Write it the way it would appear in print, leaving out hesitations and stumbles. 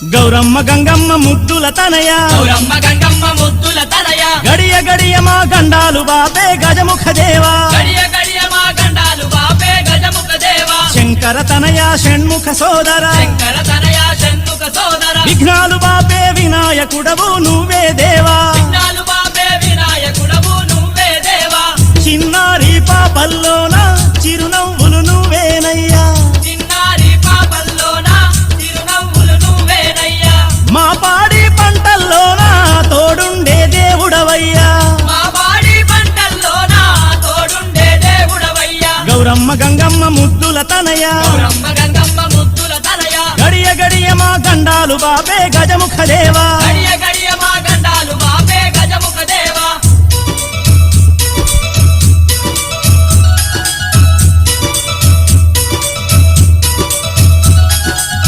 గౌరమ్మ గంగమ్మ ముద్దుల తనయ గౌరమ్మ గంగమ్మ ముద్దుల తనయ గడియ గడియ మా గండాలు బాపే గజముఖ దేవా గడియ గడియ మా గండాలు బాపే గజముఖ దేవా శంకర తనయ షణ్ముఖ సోదర శంకర తనయ షణ్ముఖ సోదర విఘ్నాలు బాపే వినాయకుడవు నువ్వే దేవా విఘ్నాలు బాపే వినాయకుడవు నువ్వే దేవా చిన్నారి పాపల్లోన చిరునవ్వులు నువ్వేనయ్యా చిన్నారి పాపల్లోన చిరునవ్వులు నువ్వేనయ్యా మా పాడి పంటల్లోన తోడుండే దేవుడవయ్యా మా పాడి పంటల్లోన తోడుండే దేవుడవయ్యా గౌరమ్మ గంగమ్మ ముద్దుల తనయ గౌరమ్మ గంగమ్మ ముద్దుల తనయ గడియ గడియ మా గండాలు బాపే గజముఖ దేవా గడియ